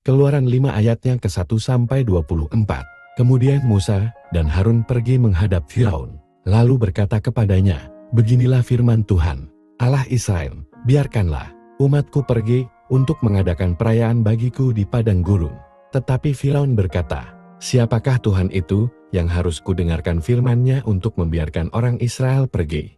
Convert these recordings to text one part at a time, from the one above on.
Keluaran 5 ayatnya ke-1-24. Kemudian Musa dan Harun pergi menghadap Firaun, lalu berkata kepadanya, "Beginilah firman Tuhan, Allah Israel, biarkanlah umatku pergi untuk mengadakan perayaan bagiku di padang gurun." Tetapi Firaun berkata, "Siapakah Tuhan itu yang harus kudengarkan firman-Nya untuk membiarkan orang Israel pergi?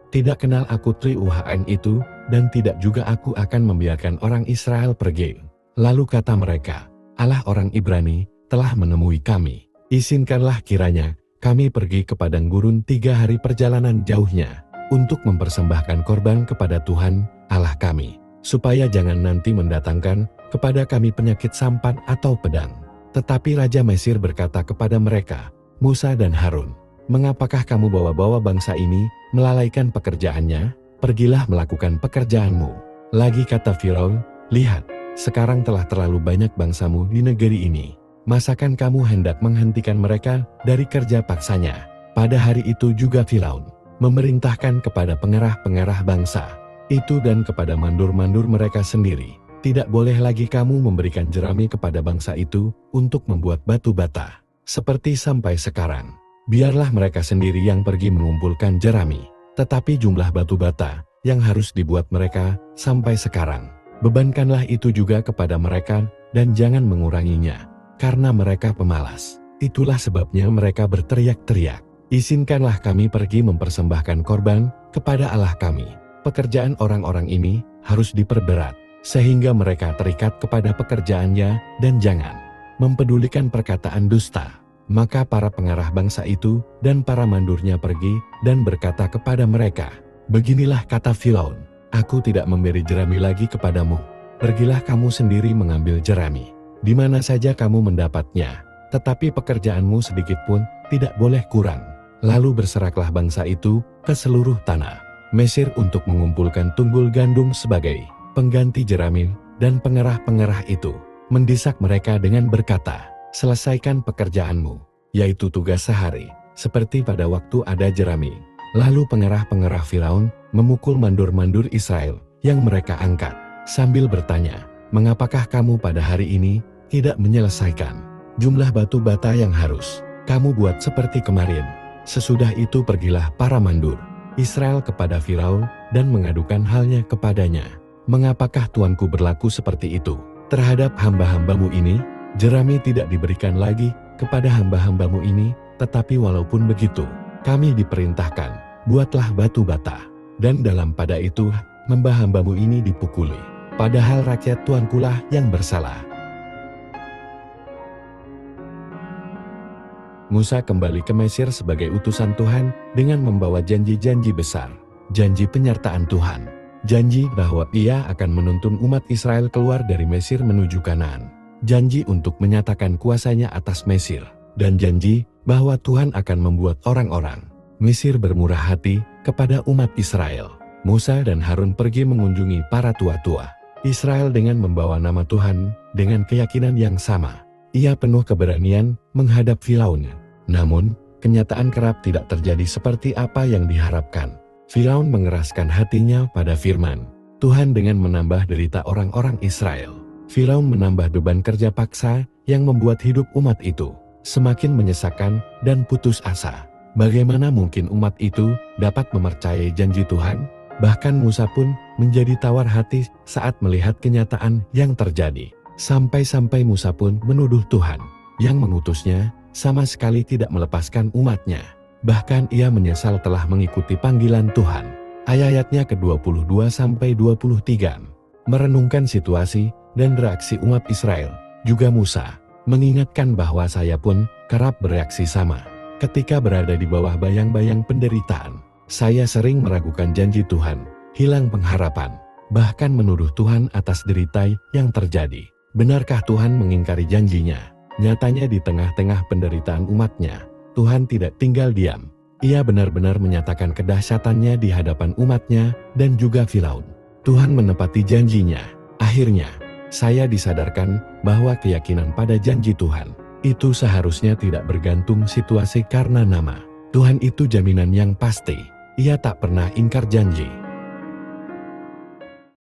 Tidak kenal aku Tuhan itu, dan tidak juga aku akan membiarkan orang Israel pergi." Lalu kata mereka, "Allah orang Ibrani telah menemui kami. Izinkanlah kiranya kami pergi ke padang gurun 3 hari perjalanan jauhnya untuk mempersembahkan korban kepada Tuhan Allah kami, supaya jangan nanti mendatangkan kepada kami penyakit sampan atau pedang." Tetapi Raja Mesir berkata kepada mereka, "Musa dan Harun, mengapakah kamu bawa-bawa bangsa ini melalaikan pekerjaannya? Pergilah melakukan pekerjaanmu." Lagi kata Firaun, "Lihat, sekarang telah terlalu banyak bangsamu di negeri ini. Masakan kamu hendak menghentikan mereka dari kerja paksanya?" Pada hari itu juga Firaun memerintahkan kepada pengarah-pengarah bangsa itu dan kepada mandur-mandur mereka sendiri, "Tidak boleh lagi kamu memberikan jerami kepada bangsa itu untuk membuat batu bata, seperti sampai sekarang. Biarlah mereka sendiri yang pergi mengumpulkan jerami, tetapi jumlah batu bata yang harus dibuat mereka sampai sekarang, bebankanlah itu juga kepada mereka dan jangan menguranginya, karena mereka pemalas." Itulah sebabnya mereka berteriak-teriak, "Izinkanlah kami pergi mempersembahkan korban kepada Allah kami." Pekerjaan orang-orang ini harus diperberat, sehingga mereka terikat kepada pekerjaannya dan jangan mempedulikan perkataan dusta. Maka para pengarah bangsa itu dan para mandurnya pergi dan berkata kepada mereka, "Beginilah kata Firaun, aku tidak memberi jerami lagi kepadamu. Pergilah kamu sendiri mengambil jerami di mana saja kamu mendapatnya, tetapi pekerjaanmu sedikit pun tidak boleh kurang." Lalu berseraklah bangsa itu ke seluruh tanah Mesir untuk mengumpulkan tunggul gandum sebagai pengganti jerami, dan pengerah-pengerah itu mendesak mereka dengan berkata, "Selesaikan pekerjaanmu, yaitu tugas sehari, seperti pada waktu ada jerami." Lalu pengerah-pengerah Firaun memukul mandur-mandur Israel yang mereka angkat, sambil bertanya, "Mengapakah kamu pada hari ini tidak menyelesaikan jumlah batu bata yang harus kamu buat seperti kemarin?" Sesudah itu pergilah para mandur Israel kepada Firaun dan mengadukan halnya kepadanya, "Mengapakah tuanku berlaku seperti itu terhadap hamba-hambamu ini? Jerami tidak diberikan lagi kepada hamba-hambamu ini, tetapi walaupun begitu, kami diperintahkan, buatlah batu bata, dan dalam pada itu hamba-hambamu ini dipukuli, padahal rakyat tuankulah yang bersalah." Musa kembali ke Mesir sebagai utusan Tuhan dengan membawa janji-janji besar, janji penyertaan Tuhan, janji bahwa Ia akan menuntun umat Israel keluar dari Mesir menuju Kanaan, janji untuk menyatakan kuasanya atas Mesir, dan janji bahwa Tuhan akan membuat orang-orang Mesir bermurah hati kepada umat Israel. Musa dan Harun pergi mengunjungi para tua-tua Israel dengan membawa nama Tuhan dengan keyakinan yang sama. Ia penuh keberanian menghadap Firaun. Namun, kenyataan kerap tidak terjadi seperti apa yang diharapkan. Firaun mengeraskan hatinya pada firman Tuhan dengan menambah derita orang-orang Israel. Firaun menambah beban kerja paksa yang membuat hidup umat itu semakin menyesakan dan putus asa. Bagaimana mungkin umat itu dapat mempercayai janji Tuhan? Bahkan Musa pun menjadi tawar hati saat melihat kenyataan yang terjadi. Sampai-sampai Musa pun menuduh Tuhan yang mengutusnya sama sekali tidak melepaskan umatnya. Bahkan ia menyesal telah mengikuti panggilan Tuhan. Ayat-ayatnya ke-22-23 merenungkan situasi dan reaksi umat Israel. Juga Musa mengingatkan bahwa saya pun kerap bereaksi sama. Ketika berada di bawah bayang-bayang penderitaan, saya sering meragukan janji Tuhan, hilang pengharapan, bahkan menuduh Tuhan atas derita yang terjadi. Benarkah Tuhan mengingkari janjinya? Nyatanya di tengah-tengah penderitaan umatnya, Tuhan tidak tinggal diam. Ia benar-benar menyatakan kedahsyatannya di hadapan umatnya dan juga Firaun. Tuhan menepati janjinya. Akhirnya, saya disadarkan bahwa keyakinan pada janji Tuhan itu seharusnya tidak bergantung situasi karena nama. Tuhan itu jaminan yang pasti. Ia tak pernah ingkar janji.